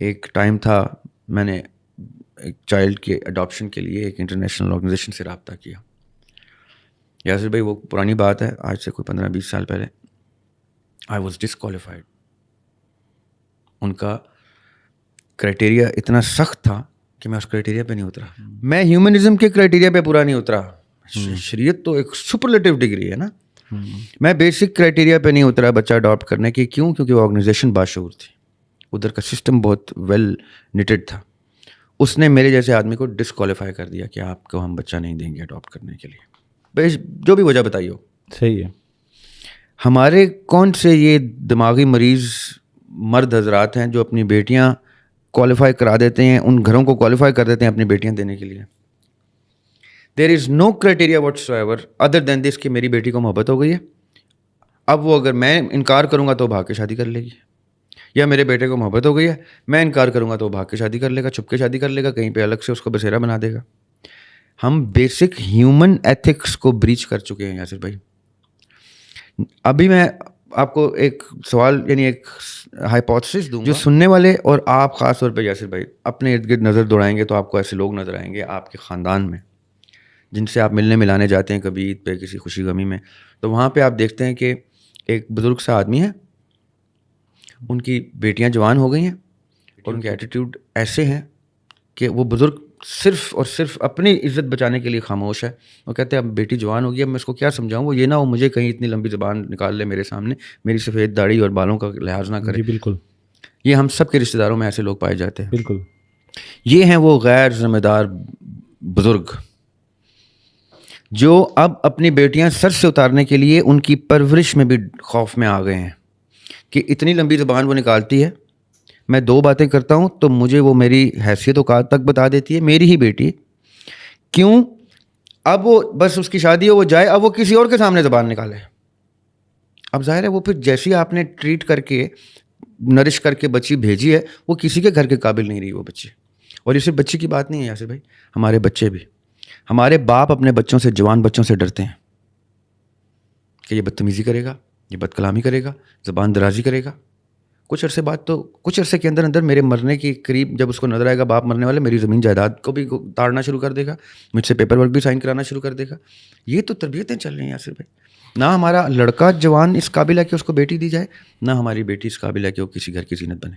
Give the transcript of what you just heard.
ایک ٹائم تھا میں نے ایک چائلڈ کے اڈاپشن کے لیے ایک انٹرنیشنل آرگنائزیشن سے رابطہ کیا. یاسر بھائی وہ پرانی بات ہے, آج سے کوئی 15-20 سال پہلے. I was disqualified. ان کا کرائٹیریا اتنا سخت تھا کہ میں اس کرائٹیریا پہ نہیں اترا. میں ہیومنزم کے کرائٹیریا پہ پورا نہیں اترا. شریعت تو ایک سپرلیٹو ڈگری ہے نا. میں بیسک کرائٹیریا پہ نہیں اترا بچہ اڈاپٹ کرنے کی. کیوں؟ کیونکہ وہ آرگنائزیشن باشعور تھی, ادھر کا سسٹم بہت ویل نیٹڈ تھا. اس نے میرے جیسے آدمی کو ڈسکوالیفائی کر دیا کہ آپ کو ہم بچہ نہیں دیں گے اڈاپٹ کرنے کے لیے, جو بھی وجہ بتائی ہو. صحیح ہے. ہمارے کون سے یہ دماغی مریض مرد حضرات ہیں جو اپنی بیٹیاں کوالیفائی کرا دیتے ہیں, ان گھروں کو کوالیفائی کر دیتے ہیں اپنی بیٹیاں دینے کے لیے. دیر از نو کرائٹیریا واٹس ایور ادر دین دس کہ میری بیٹی کو محبت ہو گئی ہے. اب وہ اگر میں انکار کروں گا تو بھاگ کے شادی کر لے گی, یا میرے بیٹے کو محبت ہو گئی ہے, میں انکار کروں گا تو بھاگ کے شادی کر لے گا, چھپ کے شادی کر لے گا, کہیں پہ الگ سے اس کو بسیرا بنا دے گا. ہم بیسک ہیومن ایتھکس کو بریچ کر چکے ہیں یاسر بھائی. ابھی میں آپ کو ایک سوال یعنی ایک ہائپوتھسس دوں گا, جو سننے والے اور آپ خاص طور پہ یاسر بھائی اپنے ارد گرد نظر دوڑائیں گے تو آپ کو ایسے لوگ نظر آئیں گے آپ کے خاندان میں جن سے آپ ملنے ملانے جاتے ہیں کبھی عید پہ کسی خوشی غمی میں. تو وہاں پہ آپ دیکھتے ہیں کہ ایک بزرگ سا آدمی ہے, ان کی بیٹیاں جوان ہو گئی ہیں اور ان کے ایٹیٹیوڈ ایسے ہیں کہ وہ بزرگ صرف اور صرف اپنی عزت بچانے کے لیے خاموش ہے. وہ کہتے ہیں اب بیٹی جوان ہوگی, اب میں اس کو کیا سمجھاؤں, وہ یہ نہ ہو مجھے کہیں اتنی لمبی زبان نکال لے میرے سامنے, میری سفید داڑھی اور بالوں کا لحاظ نہ کرے. جی بالکل. یہ ہم سب کے رشتہ داروں میں ایسے لوگ پائے جاتے ہیں. بالکل. یہ ہیں وہ غیر ذمہ دار بزرگ جو اب اپنی بیٹیاں سر سے اتارنے کے لیے ان کی پرورش میں بھی خوف میں آ گئے ہیں کہ اتنی لمبی زبان وہ نکالتی ہے, میں 2 باتیں کرتا ہوں تو مجھے وہ میری حیثیت اوقات تک بتا دیتی ہے, میری ہی بیٹی. کیوں؟ اب وہ بس اس کی شادی ہو, وہ جائے, اب وہ کسی اور کے سامنے زبان نکالے. اب ظاہر ہے وہ پھر جیسی آپ نے ٹریٹ کر کے نرش کر کے بچی بھیجی ہے وہ کسی کے گھر کے قابل نہیں رہی وہ بچی. اور یہ صرف بچی کی بات نہیں ہے یاسر بھائی, ہمارے بچے بھی, ہمارے باپ اپنے بچوں سے, جوان بچوں سے ڈرتے ہیں کہ یہ بدتمیزی کرے گا, یہ بد کلامی کرے گا, زبان درازی کرے گا. کچھ عرصے بعد تو کچھ عرصے کے اندر میرے مرنے کے قریب جب اس کو نظر آئے گا باپ مرنے والے, میری زمین جائیداد کو بھی تاڑنا شروع کر دے گا, مجھ سے پیپر ورک بھی سائن کرانا شروع کر دے گا. یہ تو تربیتیں چل رہی ہیں یاسر بھائی. نہ ہمارا لڑکا جوان اس قابل ہے کہ اس کو بیٹی دی جائے, نہ ہماری بیٹی اس قابل ہے کہ وہ کسی گھر کی زینت بنے.